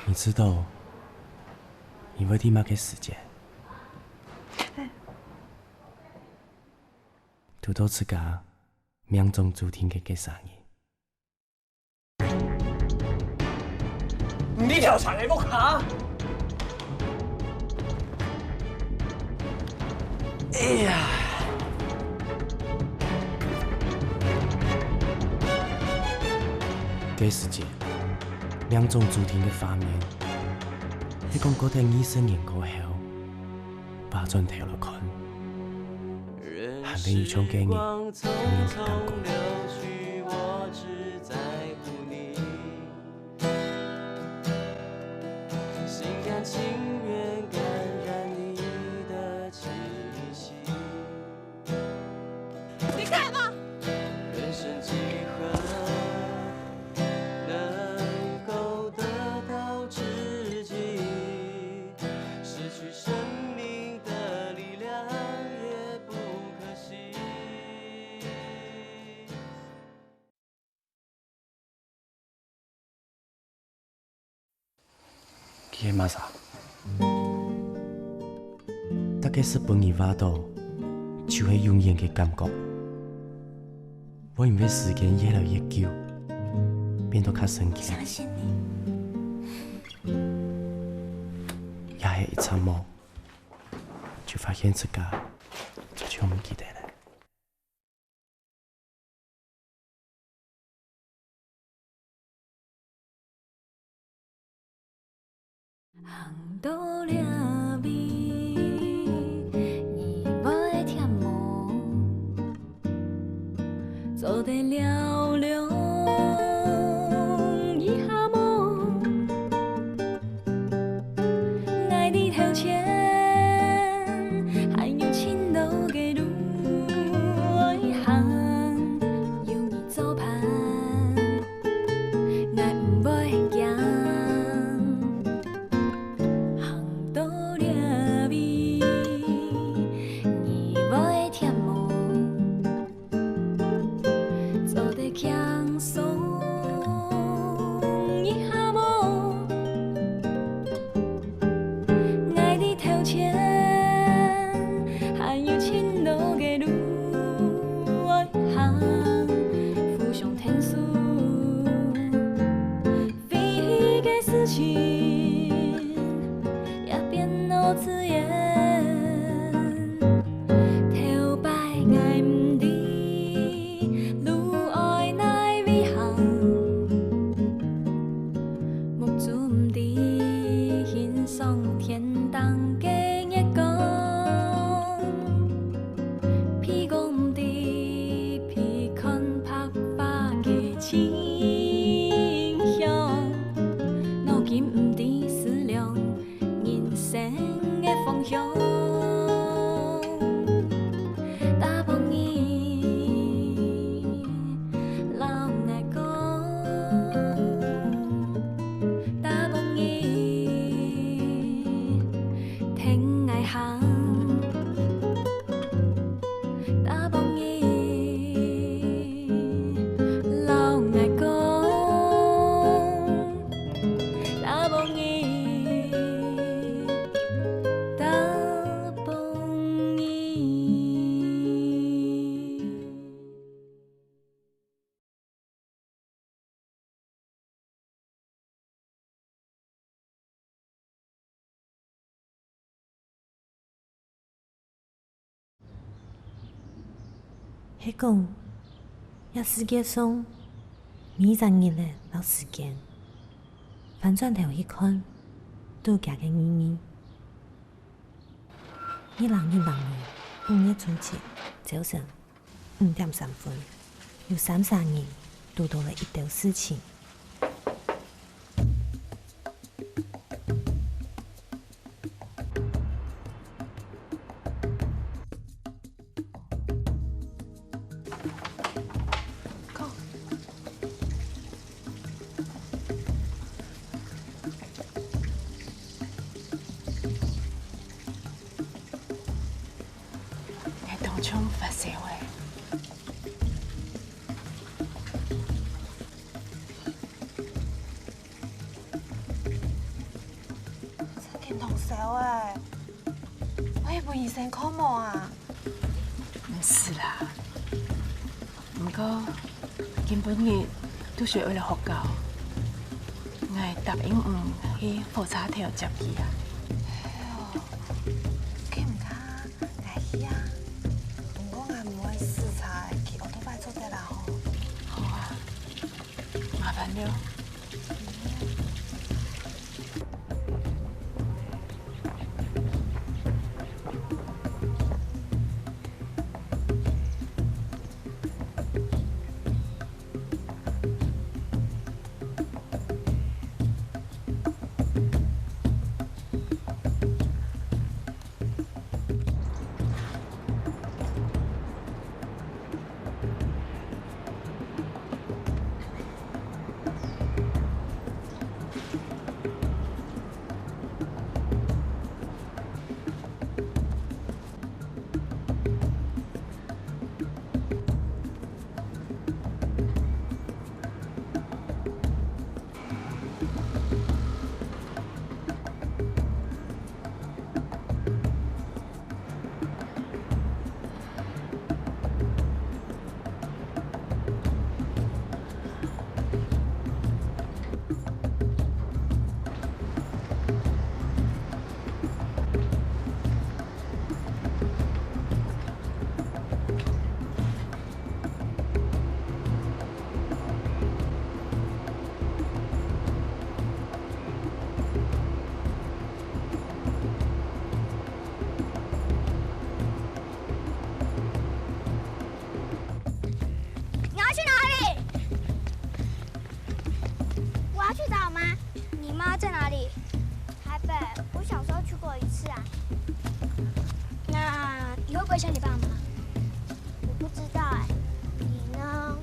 你知道你为点么嘅时间？拄到自家命中注定嘅生日。你條長嘅屋下，哎呀！这是一命中注定嘅画面。你讲嗰顶20年过后，把转头来看，还比以前嘅人拥有嘅感觉。你干嘛？去嘛啥？大概是本意挖到，就是永远嘅感觉。我因为时间越来越久，变得较生气。相信你。也系一场梦，就发现自家做像唔记得了。行到了尾，你袂忝无，做得了了，一下无，爱你头前，还有青豆嘅路，一行有你做伴，爱唔袂惊。迄讲，这世界上20日的老时间，翻转头去看，度假嘅意义。2022年5月初7早上5點3分，有33人遇到了一條事情。當初發社會，医生看无啊？唔是啦，不过今本日都是为了学校，我答应去火车头接伊啊。去唔卡，来去啊！不过我唔会视察去奥多拜做得啦吼。好啊，麻烦了。你要去哪里？我要去找我妈。你妈在哪里？台北，我小时候去过一次啊。那你会不会想你爸妈？我不知道哎。你呢？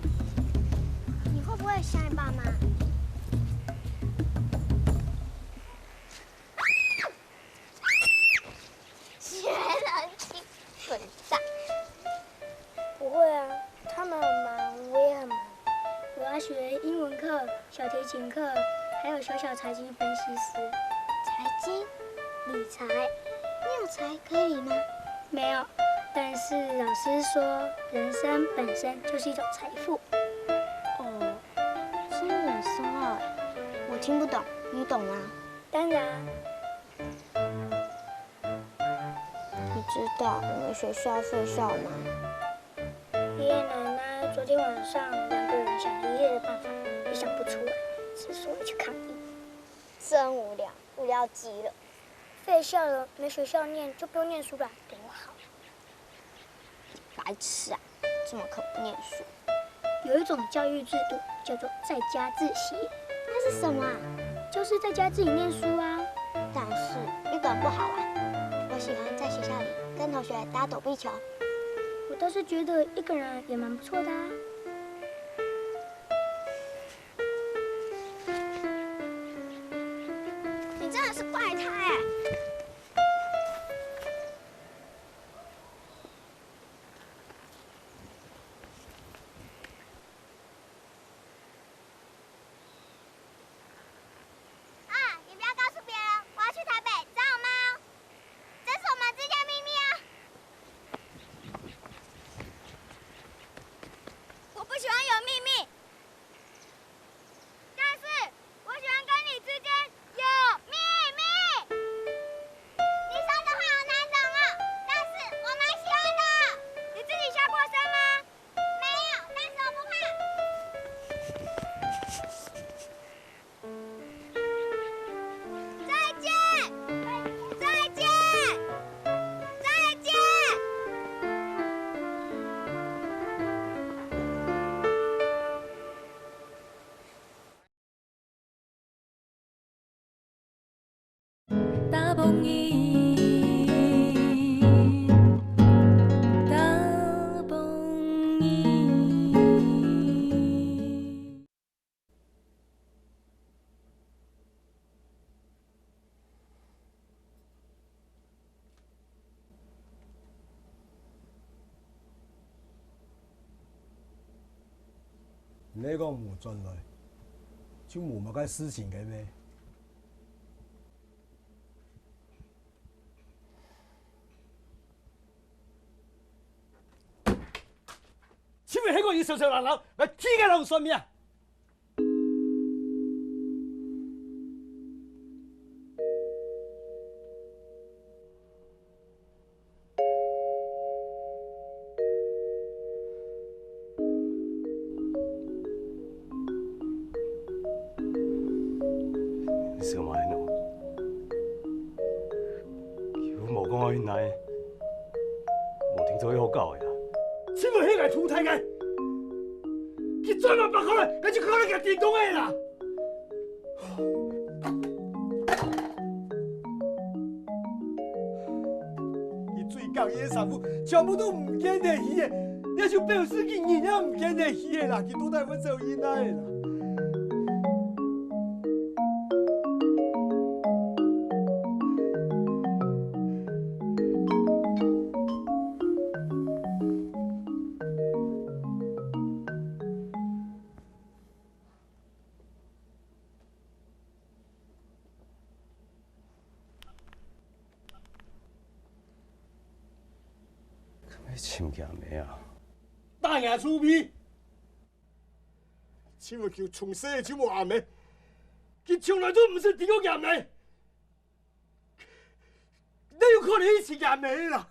你会不会想你爸妈？学人精混蛋。不会啊，他们很忙，我也很忙。我要学英文课、小提琴课，还有小小财经分析师。财经、理财，你有财可以理吗？没有，但是老师说，人生本身就是一种财富。哦，真的很深奥哎，我听不懂，你懂吗？当然。你知道我们学校废校吗？爷爷奶奶昨天晚上2个人想一夜的办法，也想不出来，之所以去抗议。真无聊，无聊极了。废校了，没学校念就不用念书了，多好。白痴啊，怎么可不念书？有一种教育制度叫做在家自习，那是什么啊？就是在家自己念书啊。但是一个人不好玩，我喜欢在学校里跟同学打躲避球。我倒是觉得一个人也蛮不错的啊。你真的是怪胎哎！啊，你不要告诉别人，我要去台北，知道吗？这是我们之间的秘密啊！我不喜欢有秘密，但是我喜欢跟你之间有秘密。你说的话好难懂哦，但是我蛮喜欢的。你自己下过山吗？没有，但是我不怕。再见，再见，再见。大蹦伊，大蹦伊。你講唔進來，就冇乜嘅事情嘅咩？你吵吵闹闹，来天个人算命。小马喺度，佢冇講開奶，冇聽到好教呀。怎麼迄個土太個？佢專門把可能，那就可能佢電動嘅啦。佢最講嘢衫褲全部都唔見得去嘅，那就表示佢人也唔見得去嘅啦，佢都帶我走以內啦。你簽嘅咩啊？大牙粗皮，只會叫從細就冇阿妹，佢從來都唔是第個阿妹，哪有可能一起阿妹啦？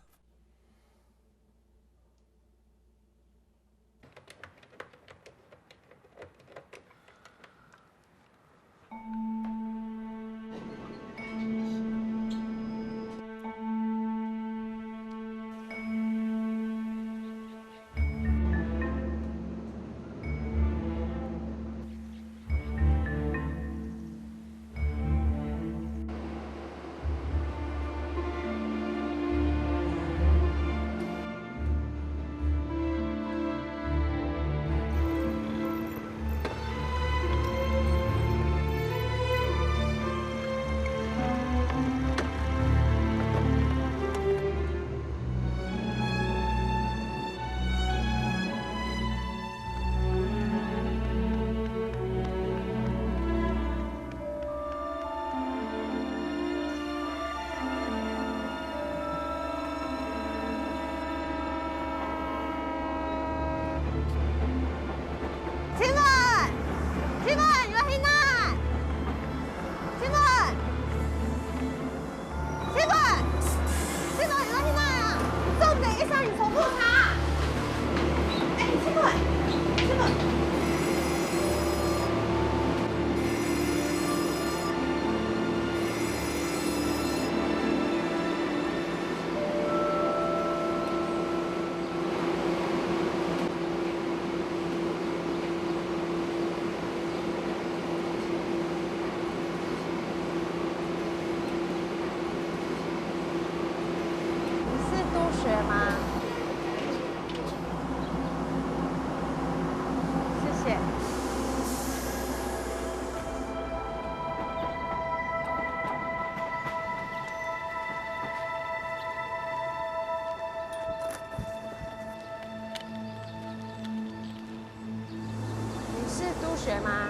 学吗？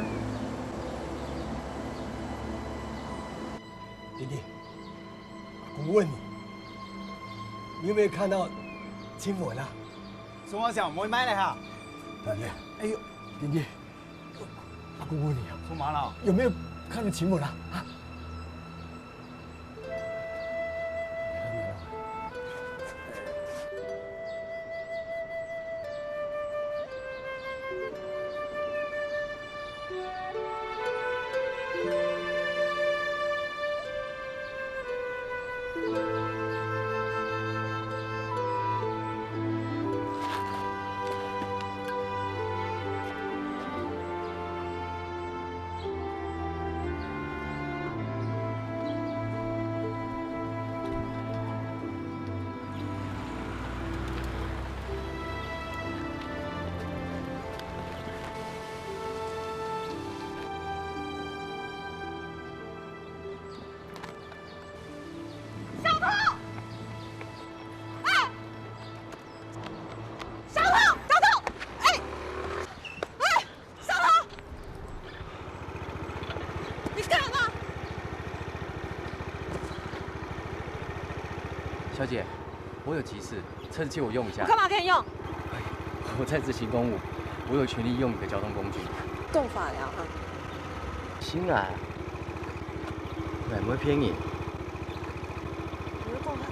弟弟，我问你，你有没有看到亲吻啊？宋王想唔會買嚟嚇？弟弟，哎呦，弟弟，阿公问你啊，做嘛啦？有没有看到亲吻啊？啊？小姐，我有急事，趁机我用一下。干嘛给你用？我在执行公务，我有权利用你的交通工具。动法了哈。行啊，我唔會騙你。你要动他啥？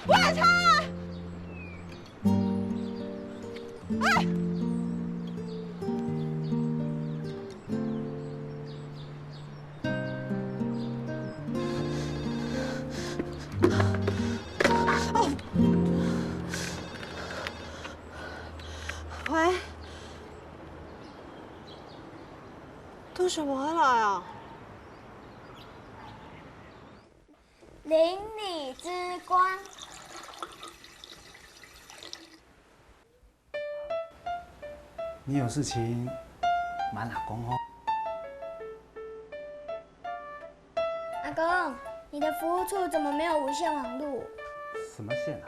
喂，超啊！喂，都什么回来啊？邻里之光。你有事情瞒阿公哦。阿公，你的服务处怎么没有无线网路？什么线啊？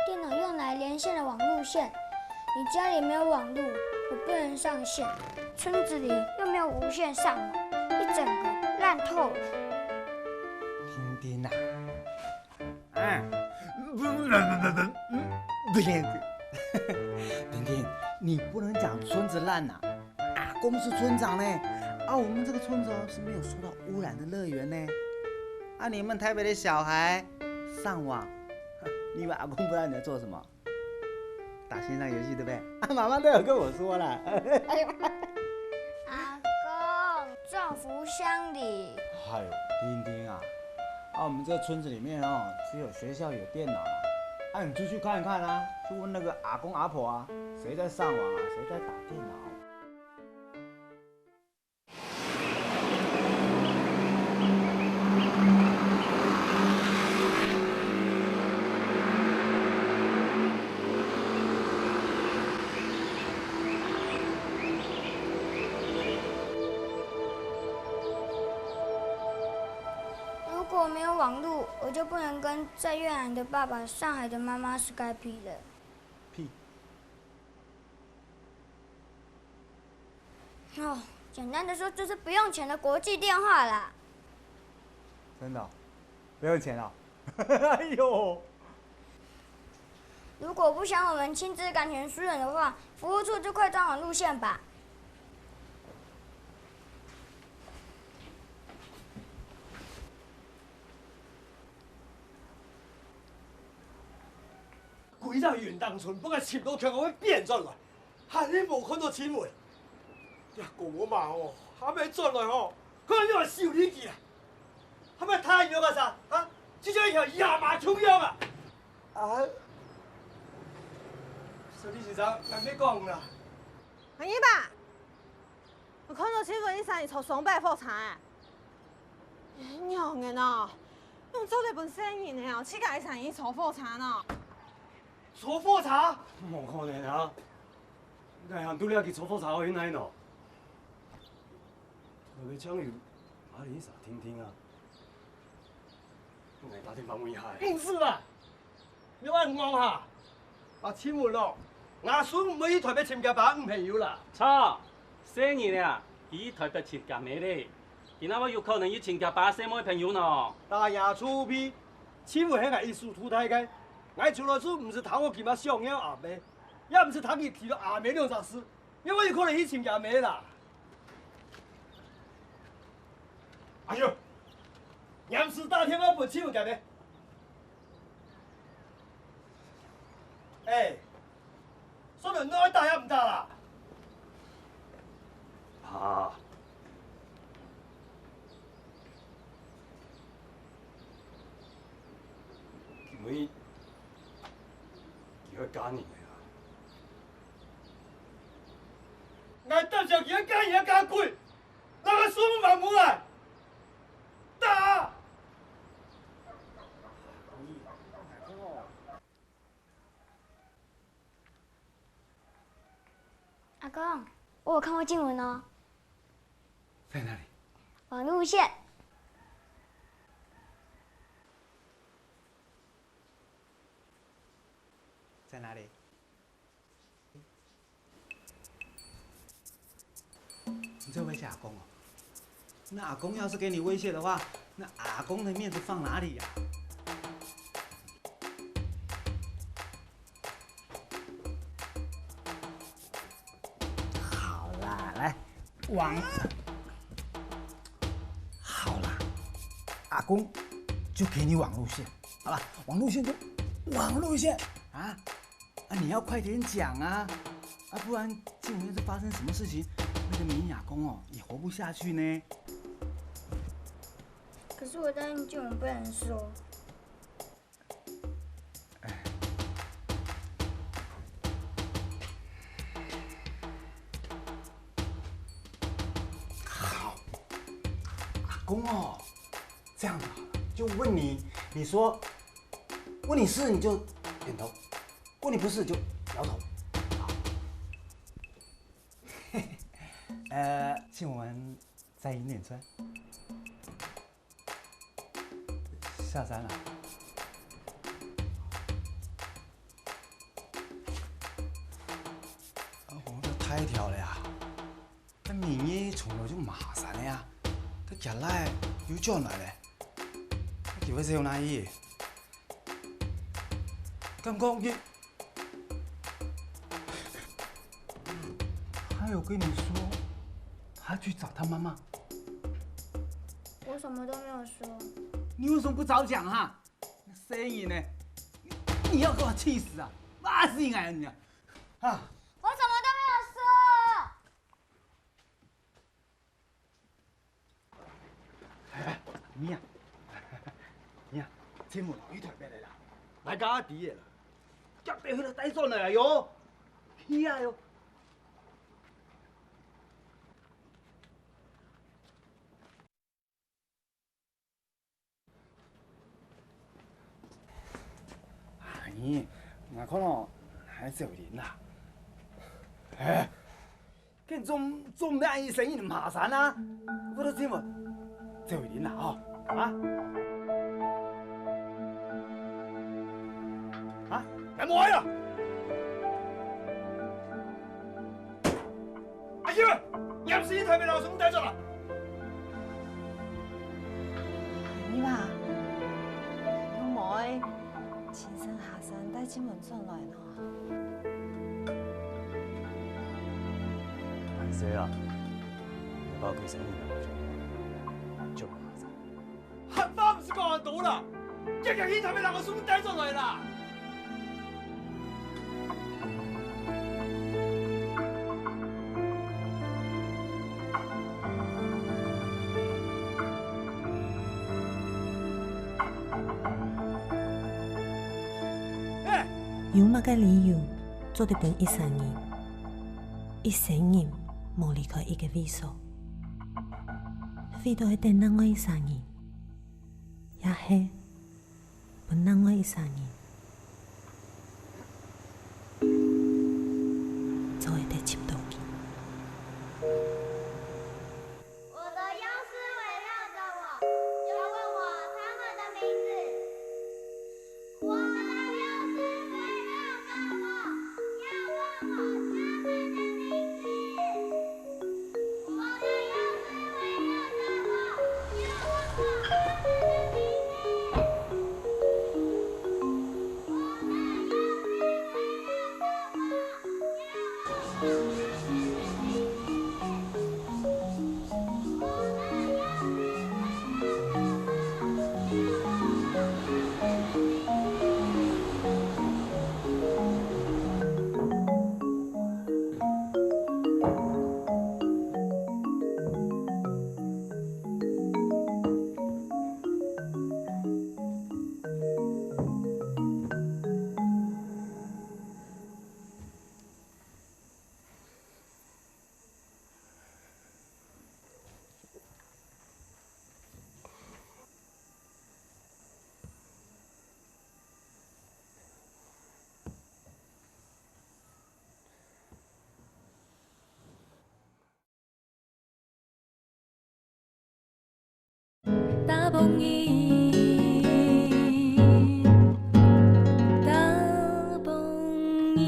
电脑用来连线的网路线。你家里没有网路，我不能上线。村子里又没有无线上网，一整个烂透了。丁丁啊，丁丁，你不能讲村子烂呐、阿公是村长呢，啊，我们这个村子哦是没有受到污染的乐园呢。啊，你们台北的小孩上网，你以为阿公不知道你在做什么？打线上游戏对不对？啊，妈妈都有跟我说了。阿公，造福乡里。哎呦，丁丁啊，我们这个村子里面哦，只有学校有电脑啦。啊，你出去看一看啊，去问那个阿公阿婆啊，谁在上网啊，谁在打电脑。如果没有网路，我就不能跟在越南的爸爸、上海的妈妈 Skype 了。屁！哦，简单的说就是不用钱的国际电话啦。真的哦、不用钱了、哎呦！如果不想我们亲自赶全输人的话，服务处就快装网路线吧。规个元当村不甲深都强，我要变转来，害你无看到新闻。呀，我嘛哦，还没转来吼，可能你话受你去啦。还没太阳啊啥？啊，这叫一条野马冲腰啊！啊，说你是啥？安尼讲啦。阿姨吧，我看到新闻，你三日抽双倍复查诶。娘的呢，用做日本生意呢，乞丐产业抽复查呢。抽复查？冇可能啊！外行拄了去抽复查，原来喏，特别抢有阿里啥听听啊，我来打电话问一下。不是啦，你按我哈，啊，新闻咯，阿孙唔可以台北亲家爸唔朋友啦。錯，生意啊，以台北親家妹咧，今仔我有可能以親家爸生妹朋友呢。大牙粗皮，新闻迄个艺术图太个。我除了说唔是头我起码上了阿妹，也唔是头去提到阿妹两杂事，因为我有可能去亲阿妹啦。哎呦，严师大天我本新闻讲的。哎，说人都爱打也唔打啦。啊！因为叫他加年的啦。俺到时候给他干也干贵，那个孙满不来，打！阿公，我有看过新闻哦。在哪里？网路线。在哪里？这威胁阿公哦？那阿公要是给你威胁的话，那阿公的面子放哪里呀？好啦，来，好啦，阿公就给你网路线，好吧？网路线就网路线啊！你要快点讲啊！不然静文要是发生什么事情，那个明雅公哦也活不下去呢。可是我答应静文不能说。好，阿公哦，这样子好了，就问你，你说，问你是你就点头，问你不是就摇头。静文在银脸村下山了。我这太挑了呀！这明夜从来就麻烦了呀，这日来又转来嘞，叫我上哪里？刚刚佢，他有跟你说他去找他妈妈？我什么都没有说。你为什么不早讲啊？那声音呢？你要给我气死啊！骂死你啊你啊！啊！我什么都没有说。你呀，你呀，这么老一台咩嚟啦？大家啲嘢啦，入地去到低上嚟啊哟！去啊哟！你，我看到还是有人啦。哎，跟做咩生意麻烦啊？我都知嘛，就有人啦哦，啊？啊？来摸呀！阿姨，入市睇咪流送低咗啦？你嘛，有妹，前生下生帶金文進來呢。大姐啊，你把屋企生意留住，做麻煩。黑花唔是講到啦，一日起睇咪流送低咗來啦。有乜嘅理由做得本一生人？一生人冇離開一個位所，非到係等另外一生人，也係本另外一生人，就會得接到佢。我的妖师围绕着我，就問我他們的名字。我的妖師圍繞着我，要問我他們的名字。我的妖師圍繞着我，要問我他們的名字。我的妖師圍繞着我，要問我。大蹦伊，大蹦伊。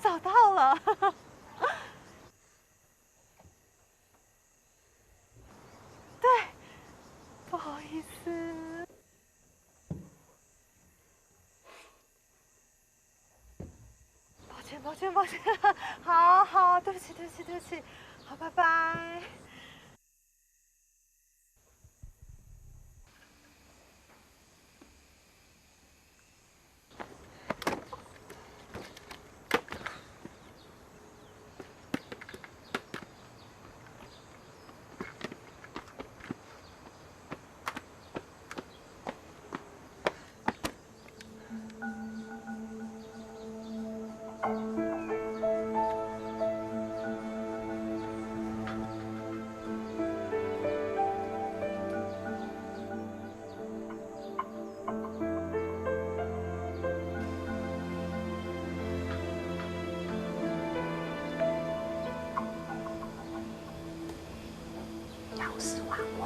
找到了。对，不好意思。抱歉，好，对不起，好，拜拜。要是还我，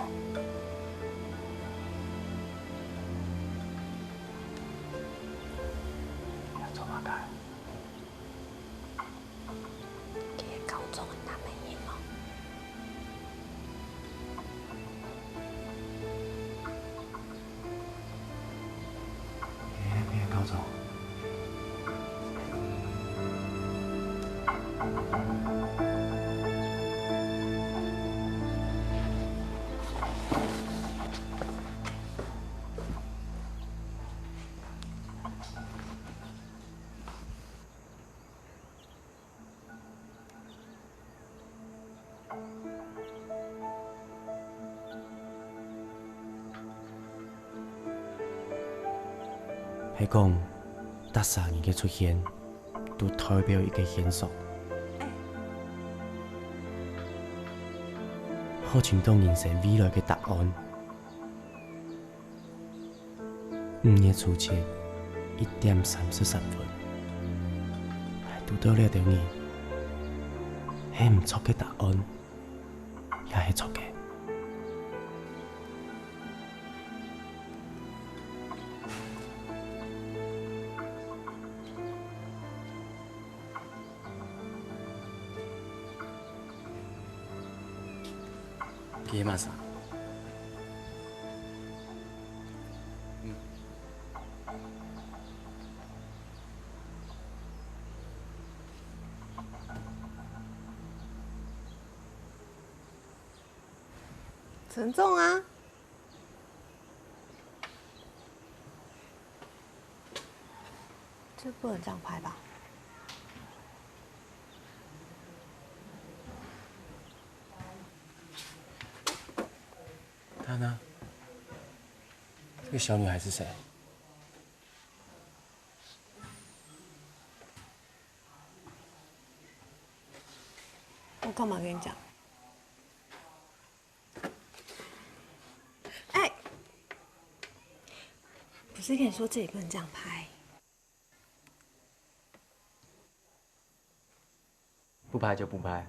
要做乜嘅？佢嘅高中嘅男朋友。咩高中？係講，特殊人嘅出現，都代表一個線索。可尋到人生未來嘅答案。午夜初七1:33分，係讀到了條嘢，係唔錯嘅答案，也係錯嘅。幾晚上？沉重啊！这不能这样拍吧？她呢？这个小女孩是谁？我干嘛跟你讲？哎，不是跟你说这里不能这样拍？不拍就不拍。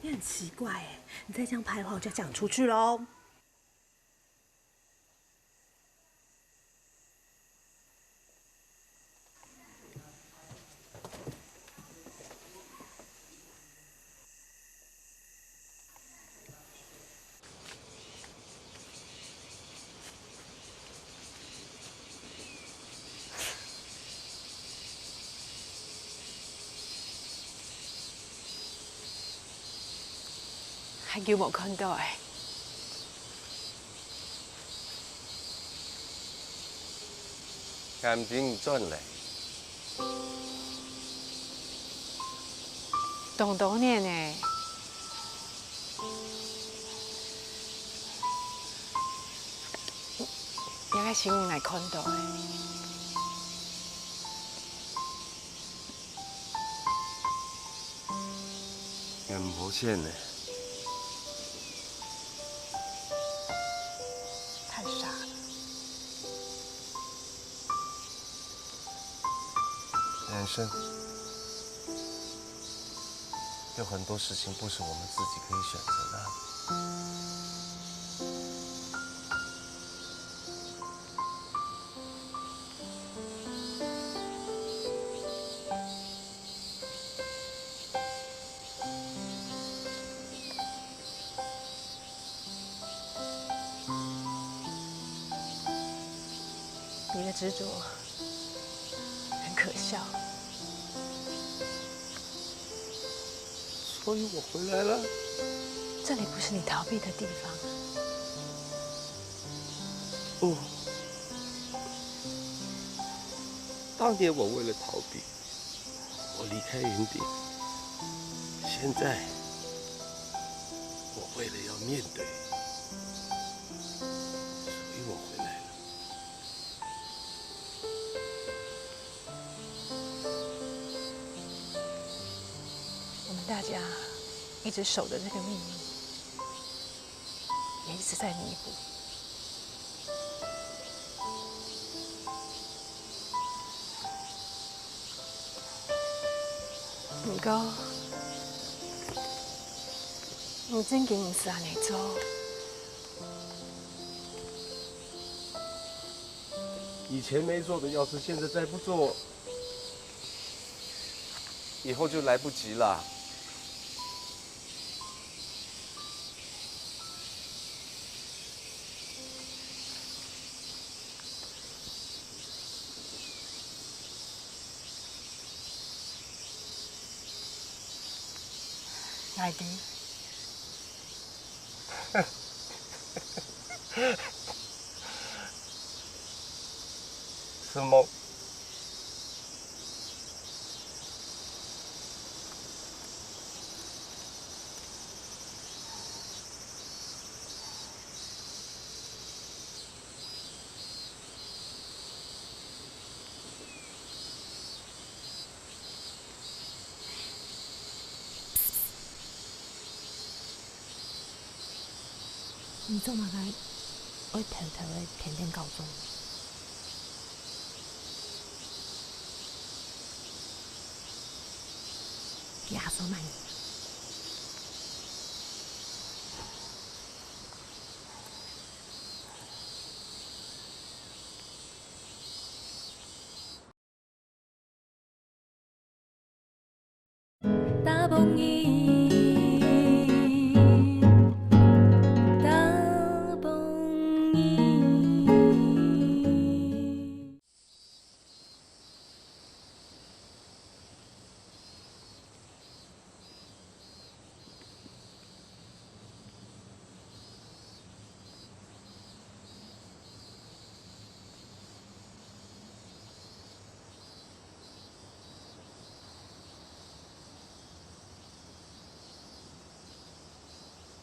你很奇怪哎，你再这样拍的话，我就要讲出去喽。係叫冇看到誒。眼睛轉嚟，懂懂念呢，應該是我來看到的。眼無線呢？太傻了。先生，有很多事情不是我们自己可以选择的。你的执着很可笑。所以我回来了。这里不是你逃避的地方。不，当年我为了逃避，我离开营地。现在，我为了要面对，所以我回来了。我们大家一直守着这个秘密，也一直在弥补。不过，你真经不是安尼做。以前没做的，要是现在再不做，以后就来不及了。爱弟，是梦。你做嘛该爱偷偷的天天告状？耶稣卖你！大梦伊，大梦伊。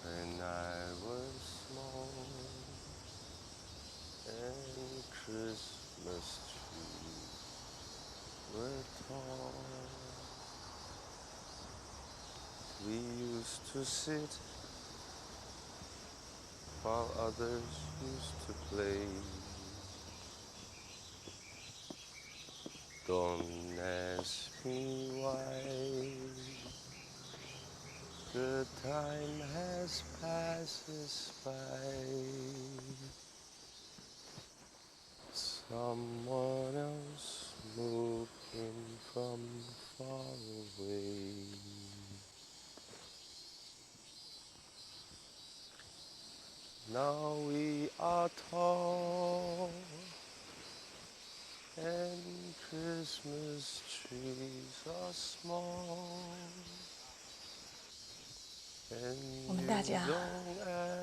When I was small and Christmas trees were tall, we used to sit while others used to play. Don't ask me why. The time has passed us by. Someone else moved in from far away. Now we are tall and Christmas trees are small. 我们大家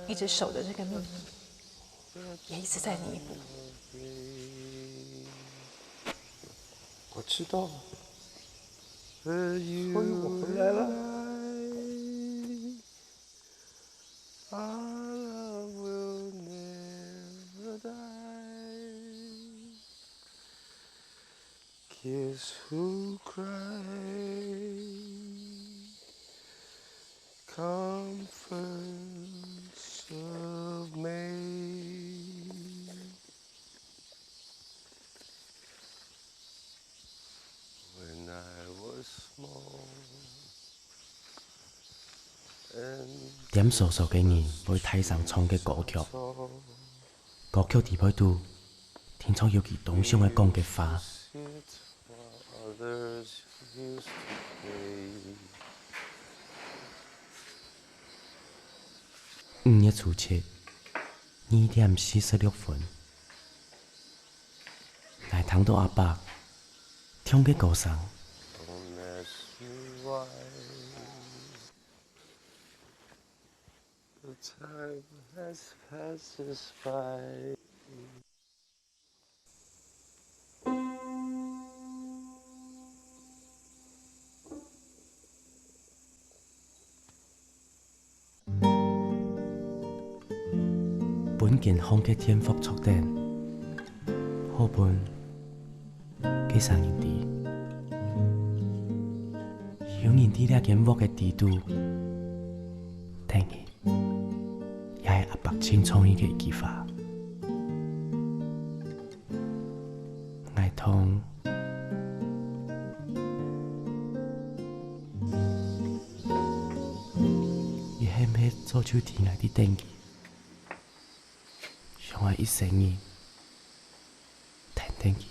一直守着这个秘密，也一直在弥补。我知道，所以我回来了。Our love will never die. Kiss who cry. Comforts of May. When I was small 点数数嘅人为台上唱嘅歌曲，歌曲伫尾度，听从尤其动向嘅讲嘅话。5月初7，2点46分，来听到阿伯唱嘅歌声。Time has passed us by. 本健康嘅天福速遞，好本幾十年啲，有年啲呢件屋嘅地度，聽嘅。也係阿伯親創意嘅技法，愛通伊係唔係做出天涯啲定義，想我一生人聽定義。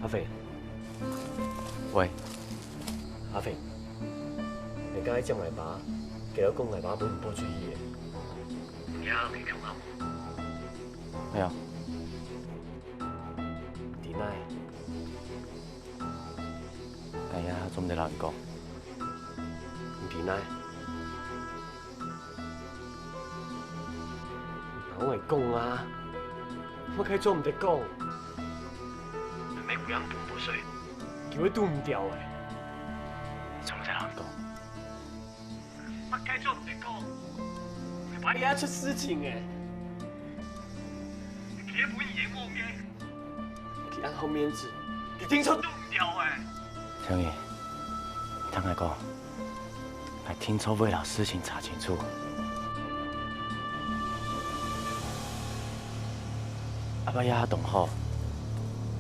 阿肥，喂，阿肥，人家接泥巴，記得公泥巴本唔多注意嘅。而家你強啱。係啊。點解？係啊，做唔得難講。唔點解？我係公啊，我可以做唔得公。每個人半部水，叫佢都唔掉嘅。做唔得難講。我該做唔得公，你把嘢出事情嘅。你本嘢我嘅，佢按好面子，你聽錯都唔掉嘅。小葉，聽我講，係聽錯為了事情查清楚。阿伯也動好，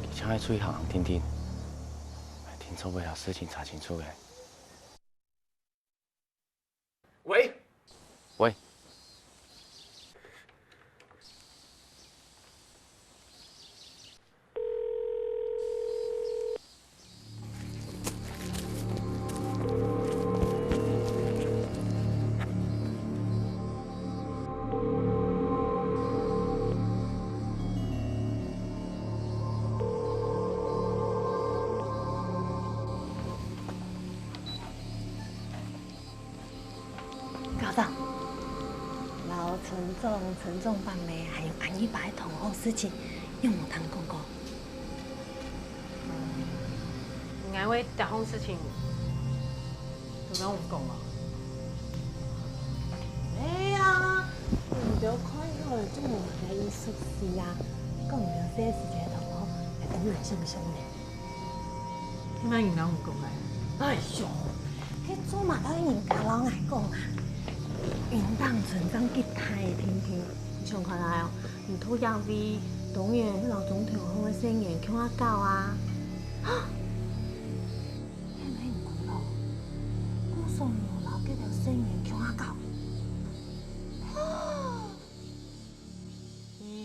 而且係出去行行天天，係聽錯為了事情查清楚嘅。喂，喂。校长，老陈总办的还有安一百同好事情，有冇谈讲过？眼位大项事情，都讲唔讲啊？哎呀，唔着看我做冇嘅意思事啊，讲唔着这事情同好，係等人想唔想呢？點解人家唔講啊？哎呦，迄做嘛都人家老愛講啊。雲當村長吉太聽聽，上看來哦，唔討厭為當然迄老總統好嘅聲言向我教啊。啊！係咪唔講咯？我上有老幾條聲言向我教。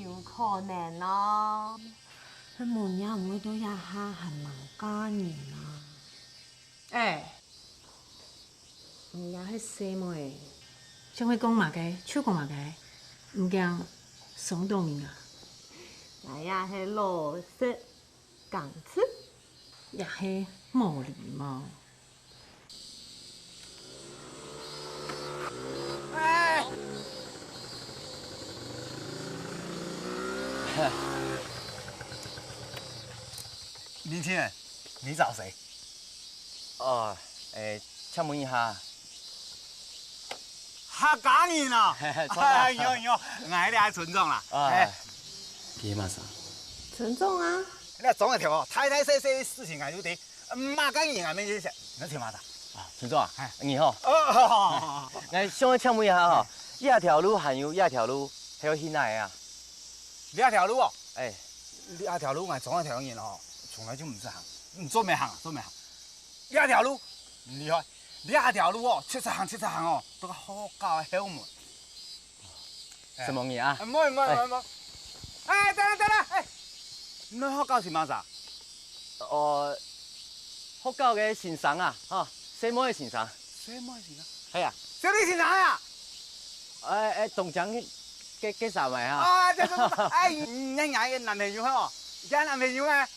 有可能咯。佢門也唔會到一下係民間人啊。誒，人家係細妹。像會講嘛嘅，手講嘛嘅，唔驚傷到人啊！那也係老實講出，也係冇禮貌。哎！明天，你找誰？哦，請問一下。客家人啊！哎呦呦，我哋系村长啦。哎，别嘛啥？陈总啊，你总一条哦，太太细细事情俺就得，马干人俺们就是，你听嘛的？啊，村长啊，你好。哦，我想请问一下哈，这条路还有这条路还有去哪啊？这条路哦，哎，这条路我总一条人哦，从来就唔识行，做咩行啊？做咩行？这条路唔厉害，这条路哦，七十行哦，都个好教嘅窍门。什么嘢啊？唔好，哎，得啦，哎，你好教是嘛啥？哦，福教嘅先生啊，哈，西门嘅先生。西门嘅先生？系啊。小李先生呀？东江嘅三位啊。啊，哎，人家嘅男朋友嗬，人家男朋友啊，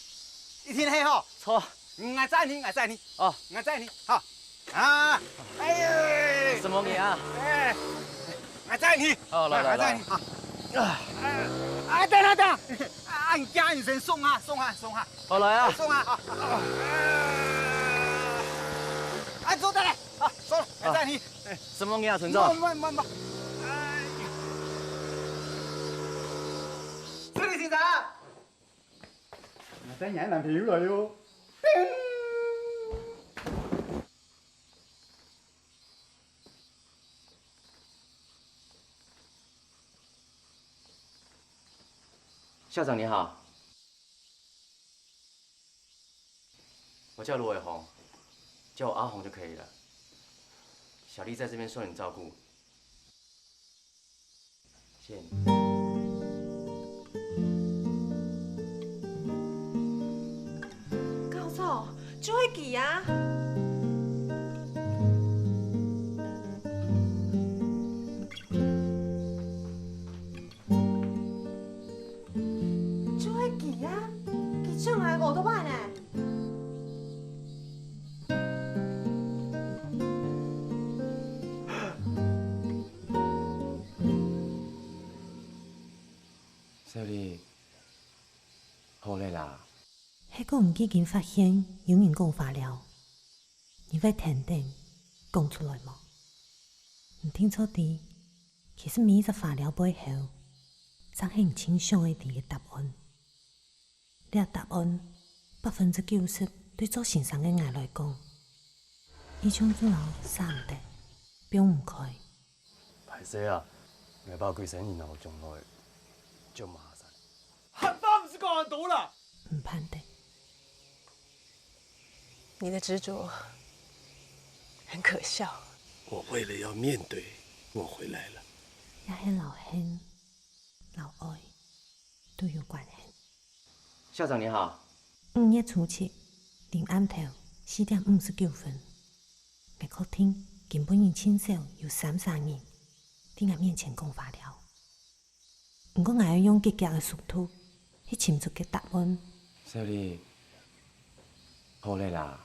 一天黑嗬。错。我载你。哦，我载你，好。啊，哎呀。什么嘢啊？哎，我载你。哦，来。我载你，好。哎，等啦，俺家人先送下。好来啊。送下，好。哎，走得来，好，走了，我载你。什么嘢啊，村长？唔。小李先生，我载你男朋友来哟。校长你好，我叫卢伟宏，叫我阿红就可以了。小丽在这边受你照顾，谢谢你。教授，做乜嘢啊？我都办呢。小丽，好嘞啦。迄个唔已经发现有人讲化疗，你会肯定讲出来吗？唔听错啲，其实每一只化疗背后，藏很清想的啲嘅答案。呢个答案90%对做先生嘅我来讲，呢种做老三唔得，表唔开。歹势啊，我爸几生年后将来就麻烦。汉爸不是搞很多了。唔判得。你的执着很可笑。我为了要面对，我回来了。也系老恨、老爱都有关系。校长你好。5月初7，临暗头4点59分，我客厅根本已亲手有3人在我面前讲化疗。不过我要用极极的速度去寻出个答案。小丽，好嘞啦。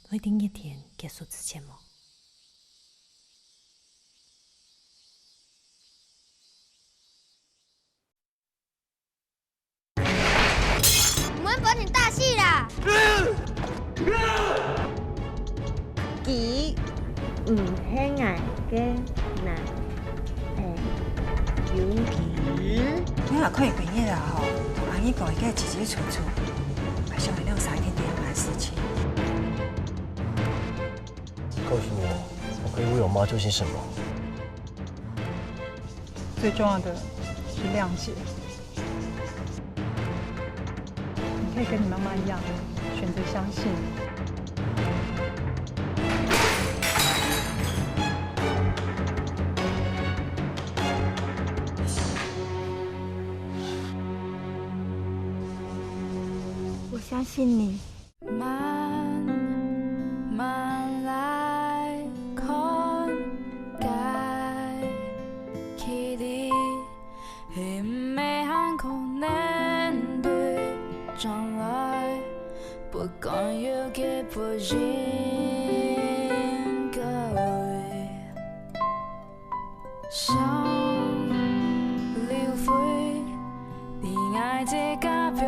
会等一天结束之前吗？我们保你大戏啦！佢唔係我嘅男朋友。你若可以毕业了吼，同阿姨搞一个清清楚楚，还想来让3天点来事情。告诉我可以为我妈做些什么？最重要的是谅解。你可以跟你妈妈一样，选择相信。我相信你。慢慢来看待起的很美很可能对将来不敢有给不应该想流费你爱这个表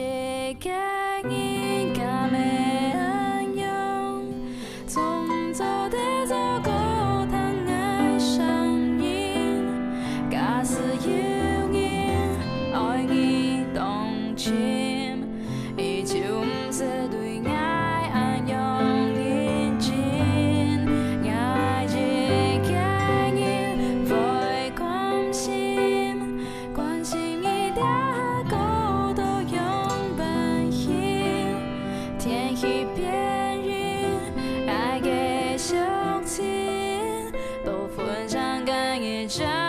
一个人敢会安用？从早到早孤单爱上瘾，假使有人爱你动情，伊就不是对爱安用认真。爱一个人会关心，关心伊的孤独用半心，天气变热，爱给相亲，都分享感一张。